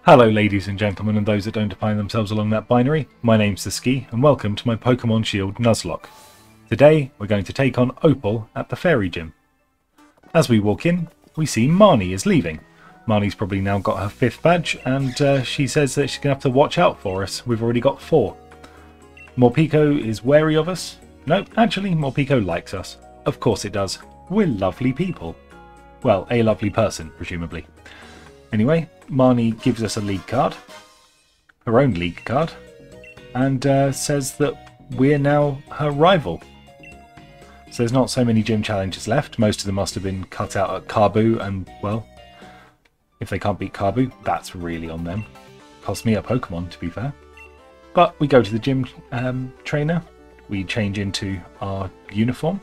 Hello ladies and gentlemen and those that don't define themselves along that binary, my name's the Ski and welcome to my Pokémon Shield Nuzlocke. Today we're going to take on Opal at the Fairy Gym. As we walk in, we see Marnie is leaving. Marnie's probably now got her 5th badge and she says that she's going to have to watch out for us. We've already got 4. Morpeko is wary of us. No, actually Morpeko likes us. Of course it does. We're lovely people. Well, a lovely person, presumably. Anyway, Marnie gives us a league card, her own league card, and says that we're now her rival. So there's not so many gym challenges left. Most of them must have been cut out at Carbu, and well, if they can't beat Carbu, that's really on them. Cost me a Pokemon, to be fair. But we go to the gym trainer, we change into our uniform,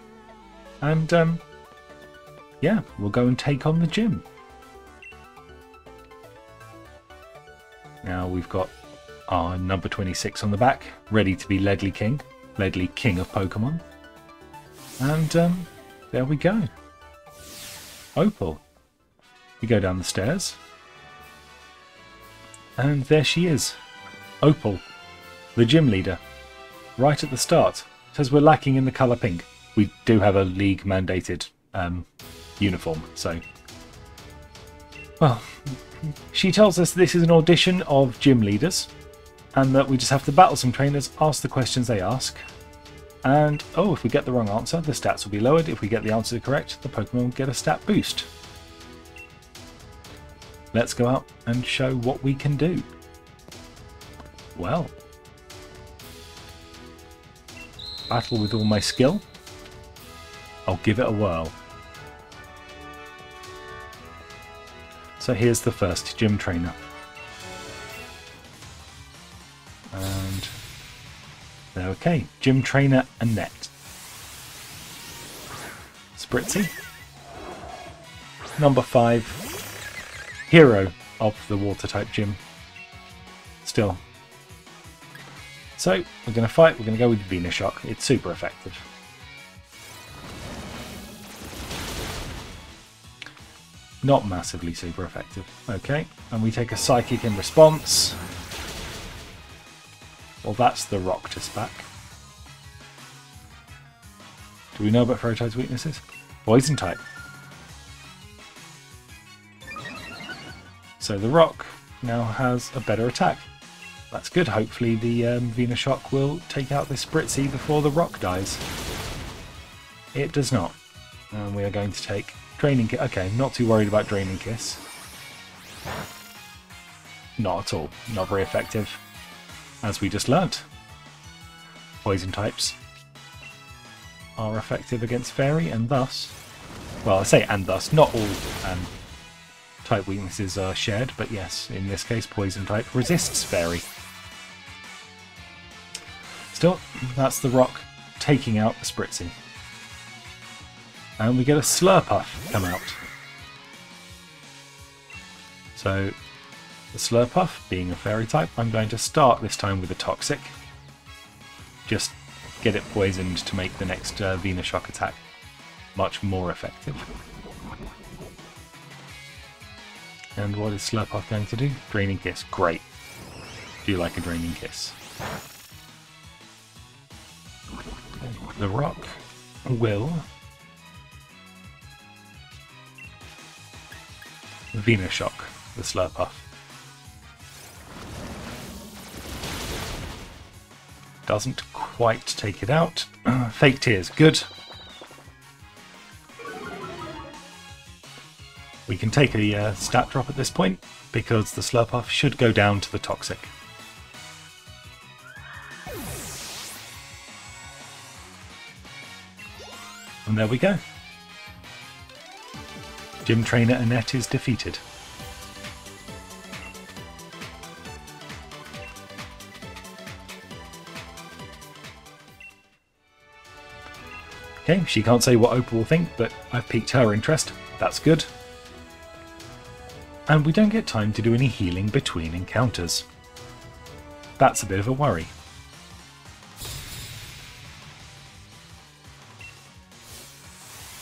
and yeah, we'll go and take on the gym. Now we've got our number 26 on the back, ready to be Ledley King of Pokemon. And there we go. Opal. We go down the stairs. And there she is. Opal, the gym leader. Right at the start. Says we're lacking in the colour pink. We do have a league mandated uniform, so... Well... She tells us this is an audition of gym leaders and that we just have to battle some trainers, ask the questions they ask, and oh, if we get the wrong answer, the stats will be lowered. If we get the answer correct, the Pokemon will get a stat boost. Let's go out and show what we can do. Well, battle with all my skill. I'll give it a whirl. So here's the first gym trainer. And okay, gym trainer Annette. Spritzy. Number 5. Hero of the water type gym. Still. So we're going to fight, we're going to go with Venoshock. It's super effective. Not massively super effective. Okay, and we take a Psychic in response. Well, that's the Roctus back. Do we know about Ferrotype's weaknesses? Poison type. So the Rock now has a better attack. That's good. Hopefully the Venoshock will take out this Spritzy before the Rock dies. It does not. And we are going to take Draining Kiss. Okay, not too worried about Draining Kiss. Not at all. Not very effective. As we just learnt. Poison types are effective against Fairy, and thus... Well, I say and thus. Not all type weaknesses are shared, but yes, in this case, Poison type resists Fairy. Still, that's the Rock taking out the Spritzy. And we get a Slurpuff come out. So, the Slurpuff, being a Fairy type, I'm going to start this time with a Toxic. Just get it poisoned to make the next Venoshock attack much more effective. And what is Slurpuff going to do? Draining Kiss. Great. Do you like a Draining Kiss? The Rock will... Venoshock the Slurpuff. Doesn't quite take it out. Fake Tears, good. We can take a stat drop at this point because the Slurpuff should go down to the Toxic. And there we go. Gym Trainer Annette is defeated. Okay, she can't say what Opal will think, but I've piqued her interest. That's good. And we don't get time to do any healing between encounters. That's a bit of a worry.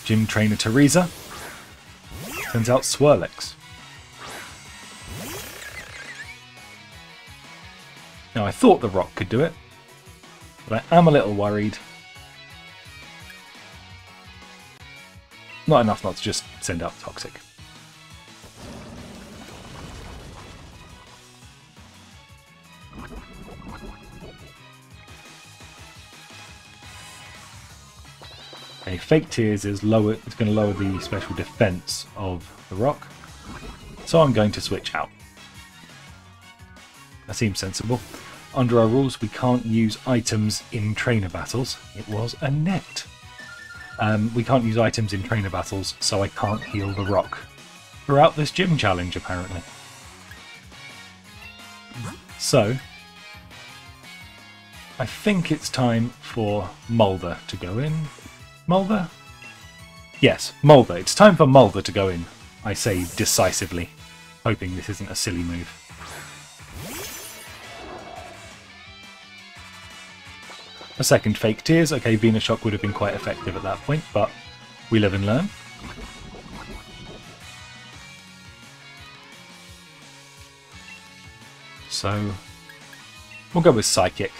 Gym Trainer Teresa. Turns out Swirlix. Now I thought the rock could do it, but I am a little worried. Not enough not to just send out Toxic. Okay, Fake Tears is lower. It's going to lower the special defense of the rock, so I'm going to switch out. That seems sensible. Under our rules, we can't use items in trainer battles. It was a net. We can't use items in trainer battles, so I can't heal the rock throughout this gym challenge, apparently. So, I think it's time for Mulder to go in. Mulder? Yes, Mulder. It's time for Mulder to go in, I say decisively, hoping this isn't a silly move. A second Fake Tears. Okay, Venus Shock would have been quite effective at that point, but we live and learn. So, we'll go with Psychic.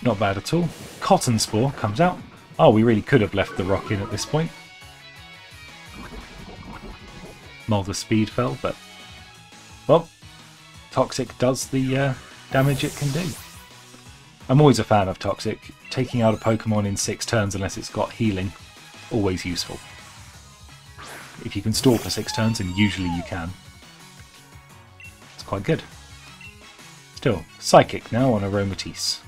Not bad at all. Cotton Spore comes out. Oh, we really could have left the rock in at this point. Mulder's speed fell, but... well, Toxic does the damage it can do. I'm always a fan of Toxic. Taking out a Pokemon in 6 turns unless it's got healing, always useful. If you can stall for 6 turns, and usually you can, it's quite good. Still, Psychic now on Aromatisse.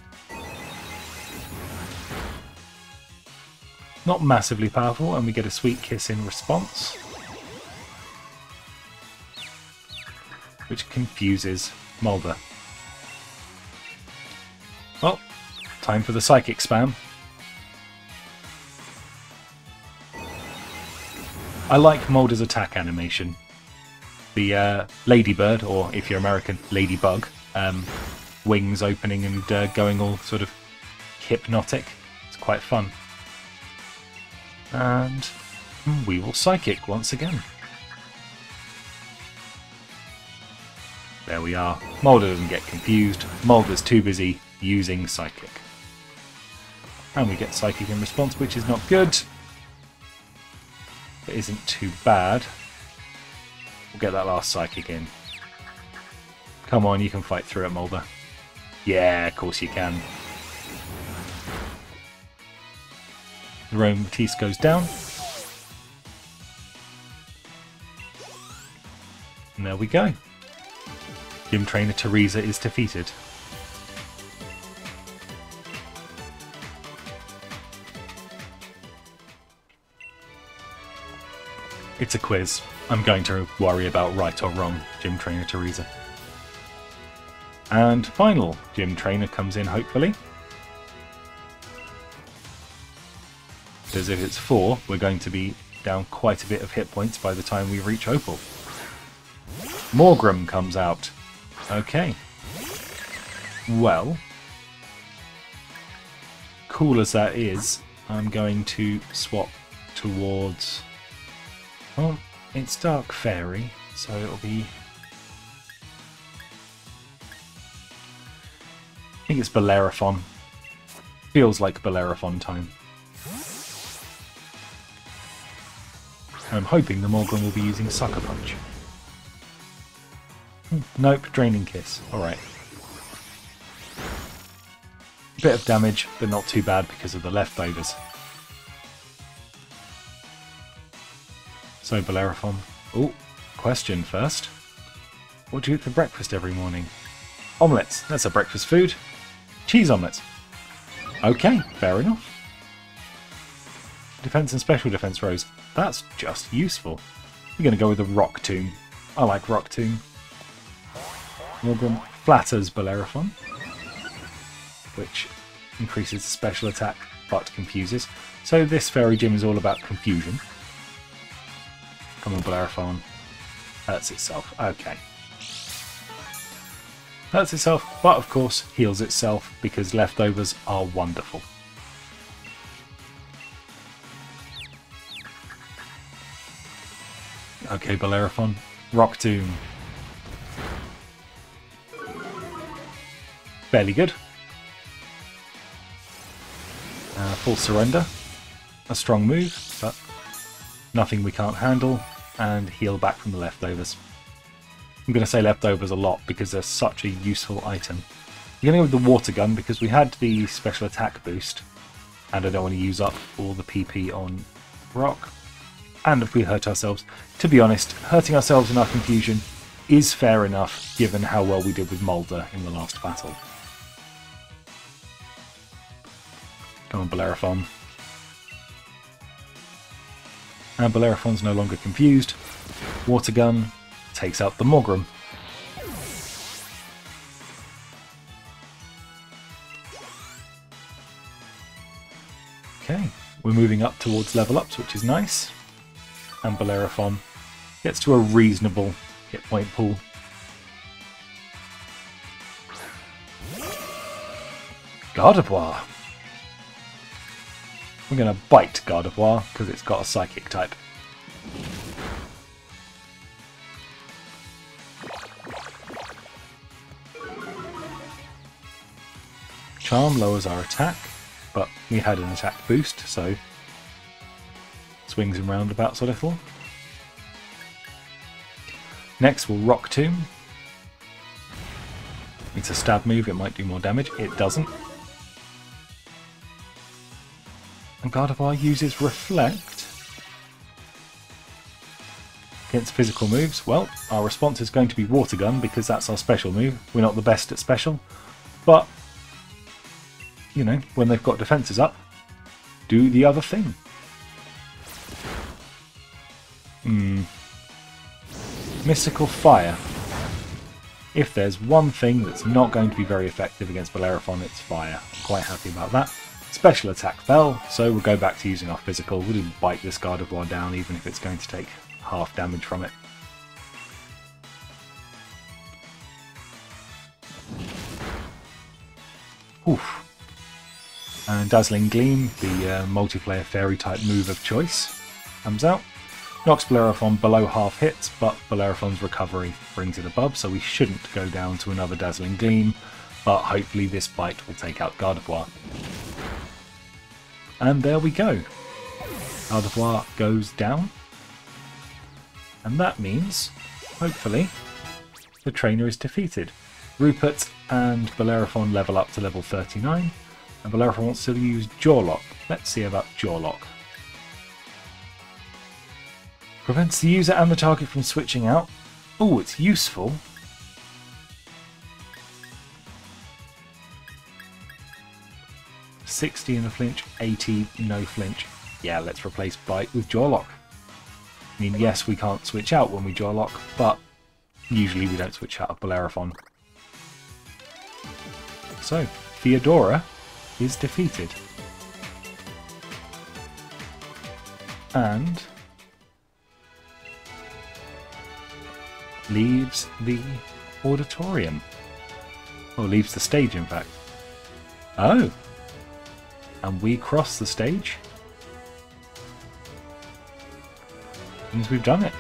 Not massively powerful, and we get a Sweet Kiss in response, which confuses Mulder. Well, time for the Psychic spam. I like Mulder's attack animation. The ladybird, or if you're American, ladybug, wings opening and going all sort of hypnotic. It's quite fun. And we will Psychic once again. There we are. Mulder doesn't get confused. Mulder's too busy using Psychic. And we get Psychic in response, which is not good. But isn't too bad. We'll get that last Psychic in. Come on, you can fight through it, Mulder. Yeah, of course you can. The Aromatisse goes down. And there we go. Gym Trainer Teresa is defeated. It's a quiz. I'm going to worry about right or wrong, Gym Trainer Teresa. And final Gym Trainer comes in, hopefully. Because if it's 4, we're going to be down quite a bit of hit points by the time we reach Opal. Morgrem comes out. Okay. Well, cool as that is, I'm going to swap towards... well, it's Dark Fairy, so it'll be... I think it's Bellerophon. Feels like Bellerophon time. I'm hoping the Morgrem will be using Sucker Punch. Nope, Draining Kiss. Alright. Bit of damage, but not too bad because of the leftovers. So, Bellerophon. Oh, question first. What do you eat for breakfast every morning? Omelettes. That's a breakfast food. Cheese omelettes. Okay, fair enough. Defense and special defense rose. That's just useful. We're going to go with a Rock Tomb. I like Rock Tomb. Morgrem flatters Bellerophon, which increases the special attack but confuses. So this fairy gym is all about confusion. Come on, Bellerophon. Hurts itself. Okay. Hurts itself, but of course heals itself because leftovers are wonderful. Okay, Bellerophon. Rock Tomb. Fairly good. Full Surrender. A strong move, but nothing we can't handle. And heal back from the leftovers. I'm going to say leftovers a lot because they're such a useful item. I'm going to go with the water gun because we had the special attack boost. And I don't want to use up all the PP on rock. And if we hurt ourselves, to be honest, hurting ourselves in our confusion is fair enough given how well we did with Mulder in the last battle. Come on, Bellerophon. And Bellerophon's no longer confused. Water gun takes out the Mogrim. Okay, we're moving up towards level ups, which is nice. And Bellerophon gets to a reasonable hit point pool. Gardevoir. We're going to bite Gardevoir because it's got a psychic type. Charm lowers our attack, but we had an attack boost, so swings and roundabouts a little. Next we'll Rock Tomb. It's a stab move, it might do more damage. It doesn't. And Gardevoir uses Reflect against physical moves. Well, our response is going to be Water Gun because that's our special move. We're not the best at special, but you know, when they've got defences up, do the other thing. Mystical Fire. If there's one thing that's not going to be very effective against Bellerophon, it's fire. I'm quite happy about that. Special attack fell, so we'll go back to using our physical. We'll just bite this Gardevoir down, even if it's going to take half damage from it. Oof. And Dazzling Gleam, the multiplayer fairy type move of choice, comes out. Knocks Bellerophon below half hits, but Bellerophon's recovery brings it above, so we shouldn't go down to another Dazzling Gleam, but hopefully this bite will take out Gardevoir. And there we go. Gardevoir goes down. And that means, hopefully, the trainer is defeated. Rupert and Bellerophon level up to level 39. And Bellerophon wants to use Jaw Lock. Let's see about Jaw Lock. Prevents the user and the target from switching out. Oh, it's useful. $60 in the flinch, 80 no flinch. Yeah, let's replace Bite with Jaw Lock. I mean, yes, we can't switch out when we Jaw Lock, but usually we don't switch out of Bellerophon. So, Theodora is defeated. And leaves the auditorium. Or leaves the stage, in fact. Oh! And we cross the stage. Means we've done it.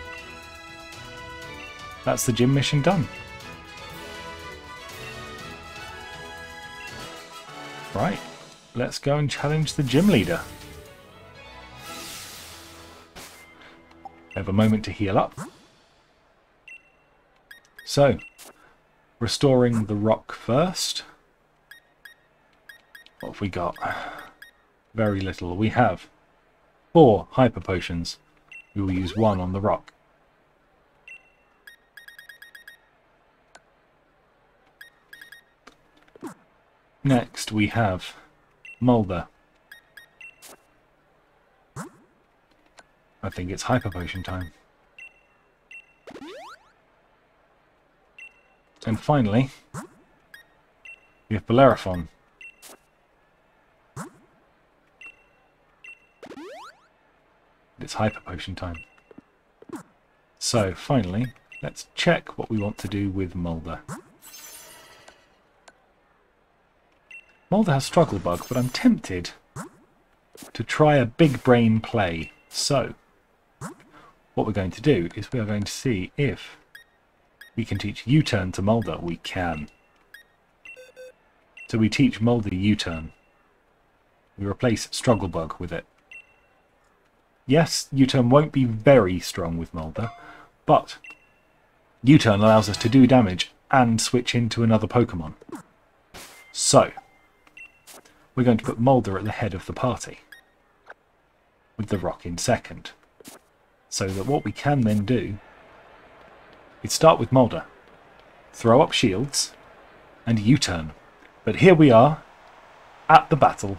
That's the gym mission done. Right, let's go and challenge the gym leader. Have a moment to heal up. So, restoring the rock first. What have we got? Very little. We have 4 hyper potions. We will use 1 on the rock. Next we have Mulder. I think it's hyper potion time. And finally, we have Bellerophon. It's hyper potion time. So finally, let's check what we want to do with Mulder. Mulder has Struggle Bug, but I'm tempted to try a big brain play. So, what we're going to do is we are going to see if we can teach U-turn to Mulder. We can. So we teach Mulder U-turn. We replace Struggle Bug with it. Yes, U-turn won't be very strong with Mulder, but U-turn allows us to do damage and switch into another Pokemon. So, we're going to put Mulder at the head of the party, with the rock in second. So that what we can then do is start with Mulder, throw up shields, and U-turn. But here we are, at the battle.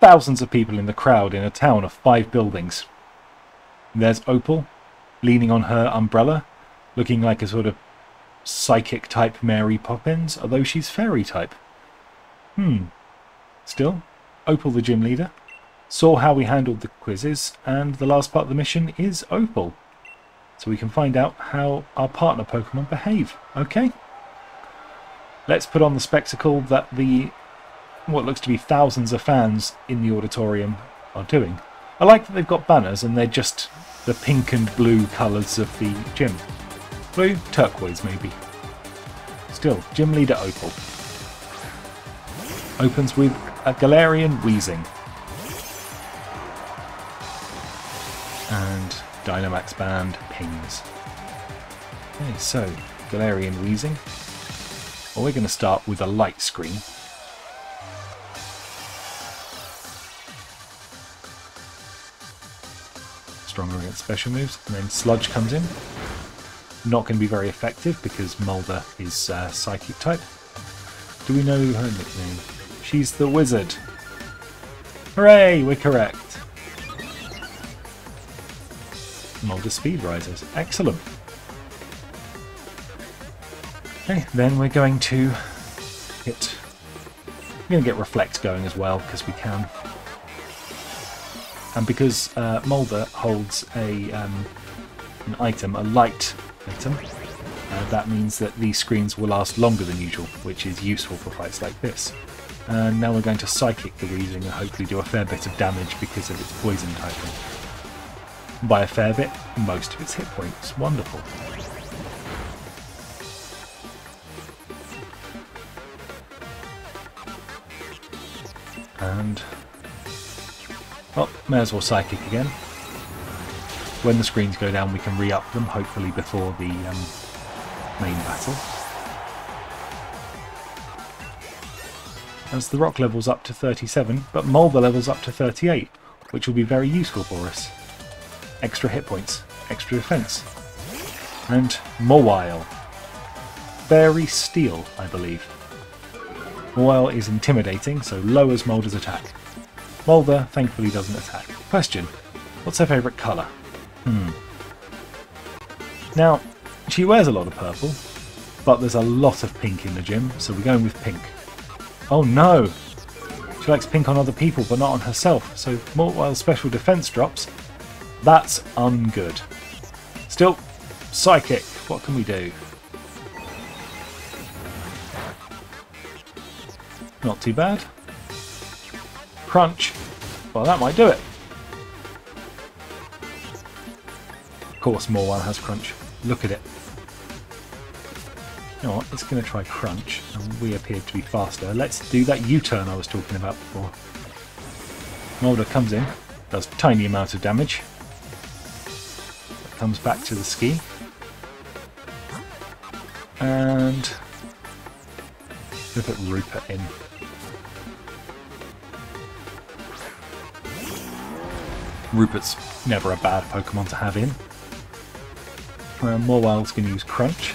Thousands of people in the crowd in a town of 5 buildings. There's Opal, leaning on her umbrella, looking like a sort of psychic-type Mary Poppins, although she's fairy-type. Still, Opal the gym leader, saw how we handled the quizzes, and the last part of the mission is Opal. So we can find out how our partner Pokemon behave, okay? Let's put on the spectacle that what looks to be thousands of fans in the auditorium are doing. I like that they've got banners and they're just the pink and blue colours of the gym. Blue, turquoise maybe. Still, gym leader Opal. Opens with a Galarian Wheezing. And Dynamax Band pings. Okay, so Galarian Wheezing. Well, we're going to start with a light screen. Stronger against special moves, and then Sludge comes in. Not going to be very effective because Mulder is psychic type. Do we know her nickname? She's the Wizard. Hooray, we're correct. Mulder's speed rises. Excellent. Okay, then we're going to get Reflect going as well because we can. And because Mulder holds an item, a light item, that means that these screens will last longer than usual, which is useful for fights like this. And now we're going to Psychic the Wheezing and hopefully do a fair bit of damage because of its poison typing. By a fair bit, most of its hit points. Wonderful. And well, may as well Psychic again. When the screens go down we can re-up them, hopefully before the main battle. As the rock level's up to 37, but Mulder level's up to 38, which will be very useful for us. Extra hit points, extra defense, and Mawile. Fairy Steel, I believe. Mawile is intimidating, so lowers Mulder's attack. Mulder thankfully doesn't attack. Question, what's her favourite colour? Now, she wears a lot of purple, but there's a lot of pink in the gym, so we're going with pink. Oh no! She likes pink on other people, but not on herself, so Mawile's special defense drops. That's ungood. Still, Psychic, what can we do? Not too bad. Crunch. Well, that might do it. Of course, Mawile has Crunch. Look at it. You know what? It's going to try Crunch, and we appeared to be faster. Let's do that U-turn I was talking about before. Mulder comes in, does a tiny amount of damage. Comes back to the ski. And we'll put Rupert in. Rupert's never a bad Pokemon to have in. Mawile's going to use Crunch,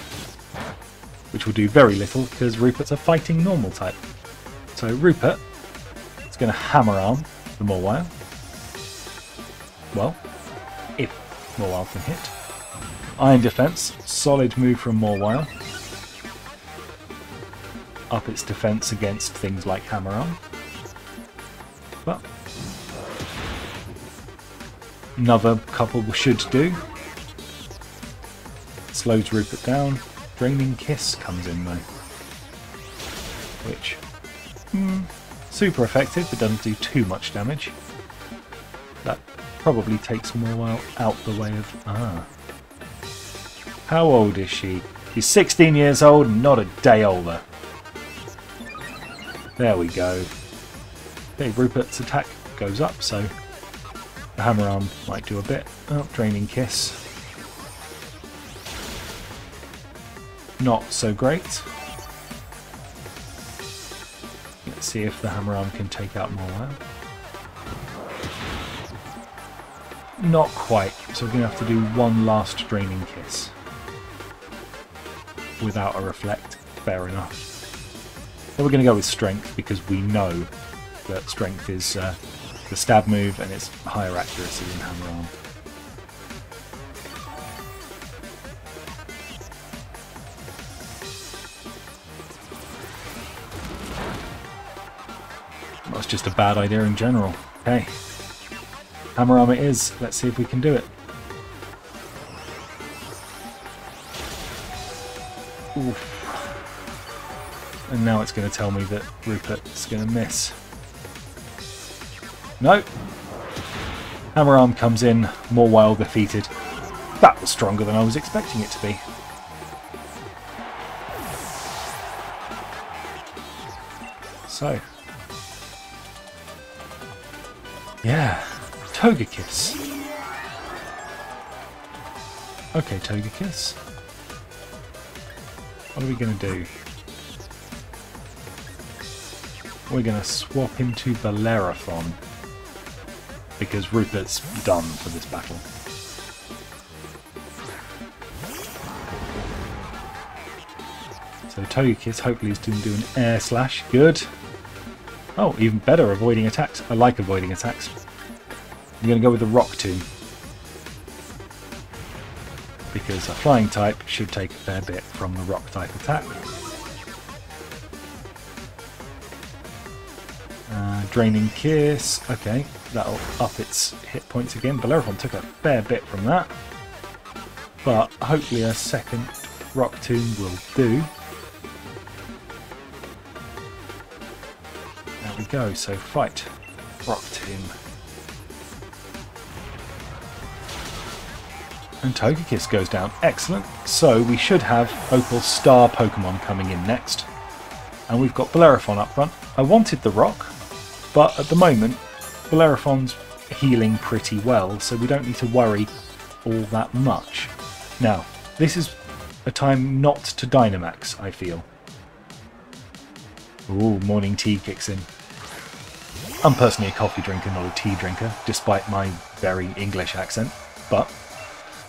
which will do very little because Rupert's a fighting normal type. So Rupert is going to Hammer Arm the Mawile. Well, if Mawile can hit. Iron Defense, solid move from Mawile. Up its defense against things like Hammer Arm. But another couple should do. Slows Rupert down. Draining Kiss comes in though. Which, super effective, but doesn't do too much damage. That probably takes them a while out the way of... Ah. How old is she? She's 16 years old, not a day older. There we go. Okay, Rupert's attack goes up, so the hammer arm might do a bit. Oh, draining kiss. Not so great. Let's see if the hammer arm can take out more. Not quite, so we're going to have to do one last draining kiss. Without a reflect, fair enough. Then we're going to go with strength because we know that strength is the stab move and it's higher accuracy than hammer arm. That's just a bad idea in general. Okay. Hammer arm it is. Let's see if we can do it. Oof. And now it's going to tell me that Rupert's going to miss. No. Hammer arm comes in. More wild defeated. That was stronger than I was expecting it to be. So. Yeah. Togekiss. Okay, Togekiss. What are we going to do? We're going to swap him to Bellerophon because Rupert's done for this battle. So Togekiss hopefully is going to do an air slash. Good. Oh, even better, avoiding attacks. I like avoiding attacks. I'm going to go with the Rock Tomb because a flying type should take a fair bit from the rock type attack. Draining Kiss. Okay, that'll up its hit points again. Bellerophon took a fair bit from that, but hopefully a second Rock Tomb will do. There we go. So fight, Rock Tomb. And Togekiss goes down. Excellent. So we should have Opal's star Pokemon coming in next. And we've got Bellerophon up front. I wanted the rock, but at the moment Bellerophon's healing pretty well, so we don't need to worry all that much. Now, this is a time not to Dynamax, I feel. Ooh, morning tea kicks in. I'm personally a coffee drinker, not a tea drinker, despite my very English accent, but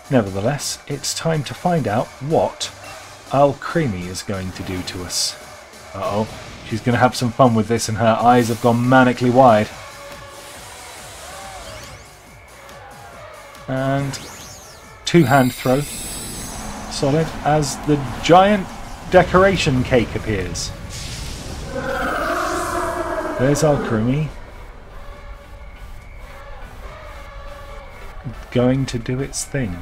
nevertheless, it's time to find out what Alcremie is going to do to us. Uh-oh, she's going to have some fun with this and her eyes have gone manically wide. And two-hand throw. Solid as the giant decoration cake appears. There's Alcremie. Going to do its thing.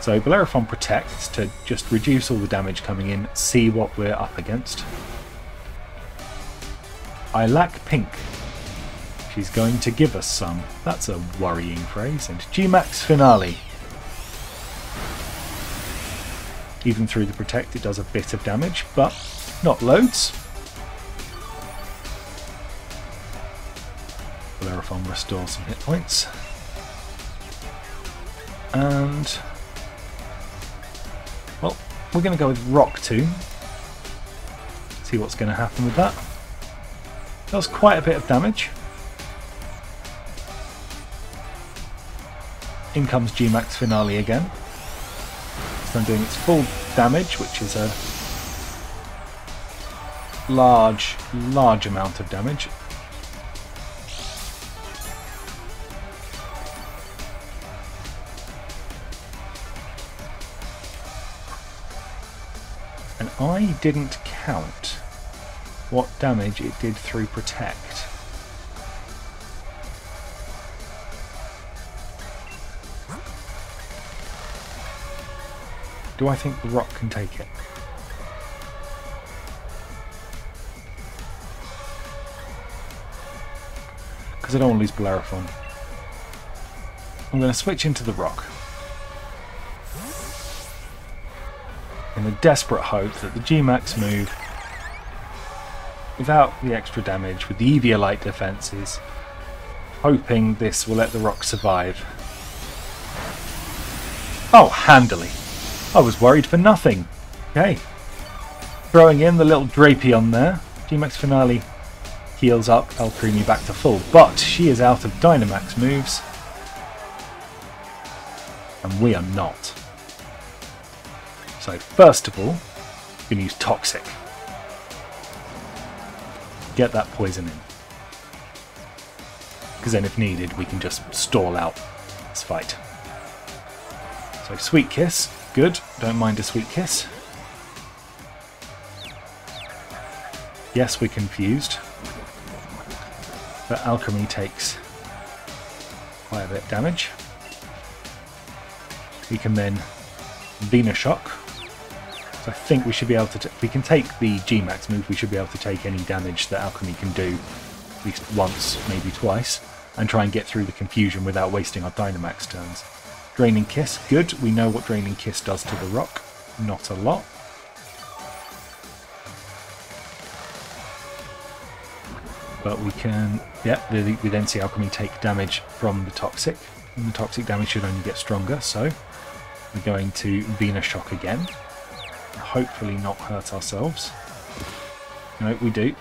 So Bellerophon protects to just reduce all the damage coming in, see what we're up against. I lack pink. She's going to give us some. That's a worrying phrase. And G-Max Finale. Even through the protect it does a bit of damage, but not loads. Bellerophon restores some hit points. And well, we're going to go with Rock Tomb. See what's going to happen with that. Does quite a bit of damage. In comes G-Max Finale again. So I'm doing its full damage, which is a large amount of damage. And I didn't count what damage it did through protect. Do I think the rock can take it? Because I don't want to lose Bellerophon. I'm going to switch into the rock. In the desperate hope that the G-Max move, without the extra damage, with the Eviolite defences, hoping this will let the rock survive. Oh, handily. I was worried for nothing. Okay. Throwing in the little Drapion there. G-Max Finale heals up Alcremie back to full, but she is out of Dynamax moves. And we are not. So first of all, we're going to use Toxic. Get that poison in. Because then if needed, we can just stall out this fight. So Sweet Kiss, good. Don't mind a Sweet Kiss. Yes, we're confused. But Alcremie takes quite a bit of damage. We can then Venushock. So I think we should be able to, if we can take the G-Max move, we should be able to take any damage that Alcremie can do at least once, maybe twice, and try and get through the confusion without wasting our Dynamax turns. Draining Kiss, good. We know what Draining Kiss does to the rock. Not a lot. But we can, yeah, we then see Alcremie take damage from the Toxic. And the Toxic damage should only get stronger, so we're going to Venushock again. Hopefully not hurt ourselves. No, we do.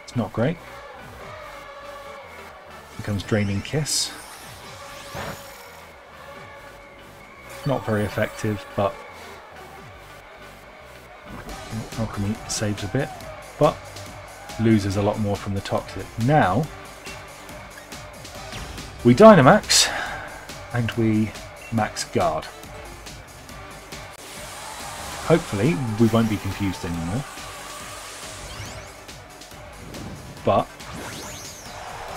It's not great. Here comes Draining Kiss. Not very effective, but Alcremie saves a bit, but loses a lot more from the Toxic. Now, we Dynamax, and we max Guard. Hopefully, we won't be confused anymore. But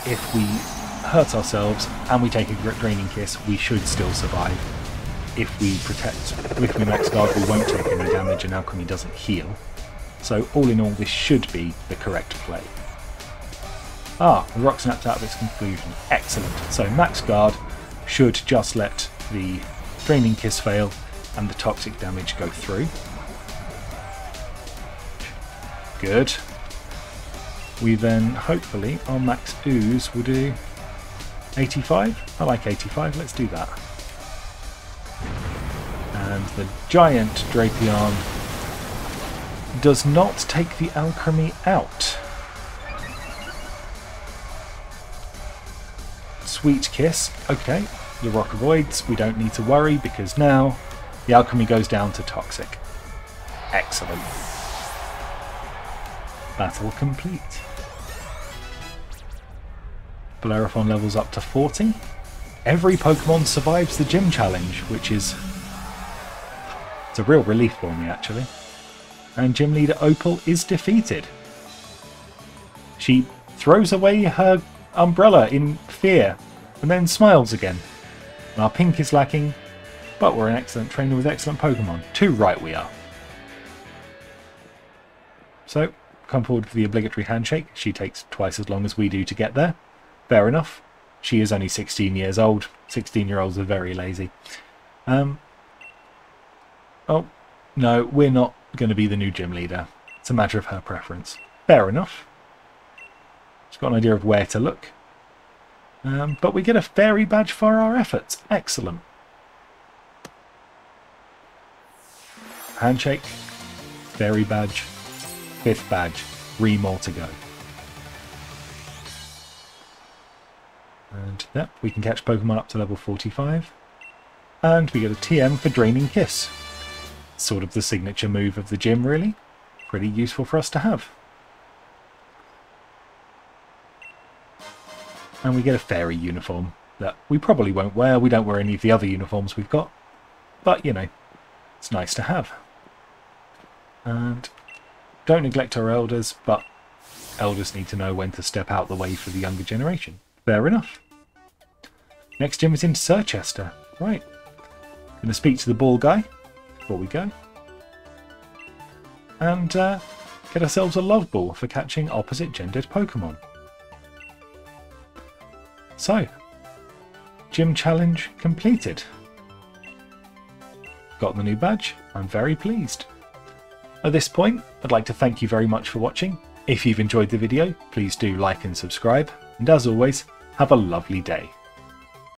if we hurt ourselves and we take a Draining Kiss, we should still survive. If we max Guard, we won't take any damage and Alcremie doesn't heal. So all in all, this should be the correct play. Ah, the rock snapped out of its conclusion. Excellent. So max Guard should just let the Draining Kiss fail and the Toxic damage go through. Good. We then, hopefully, our max Ooze will do 85. I like 85, let's do that. And the giant Drapion does not take the Alcremie out. Sweet Kiss, okay, the rock avoids, we don't need to worry because now the Alcremie goes down to Toxic. Excellent. Battle complete. Bellerophon levels up to 40. Every Pokemon survives the gym challenge, which is it's a real relief for me actually. And Gym Leader Opal is defeated. She throws away her umbrella in fear and then smiles again. And our pink is lacking, but we're an excellent trainer with excellent Pokemon. Too right we are. So, come forward for the obligatory handshake. She takes twice as long as we do to get there. Fair enough. She is only 16 years old. 16-year-olds are very lazy. Oh, no, we're not going to be the new gym leader. It's a matter of her preference. Fair enough. She's got an idea of where to look. But we get a fairy badge for our efforts. Excellent. Handshake. Fairy badge. 5th badge. 3 more to go. And yeah, we can catch Pokemon up to level 45. And we get a TM for Draining Kiss. Sort of the signature move of the gym, really. Pretty useful for us to have. And we get a fairy uniform that we probably won't wear. We don't wear any of the other uniforms we've got. But, you know, it's nice to have. And don't neglect our elders, but elders need to know when to step out the way for the younger generation. Fair enough. Next gym is in Sirchester. Right. Going to speak to the ball guy before we go. And get ourselves a love ball for catching opposite gendered Pokemon. So, Gym challenge completed. Got the new badge. I'm very pleased. At this point, I'd like to thank you very much for watching. If you've enjoyed the video, please do like and subscribe. And as always, have a lovely day.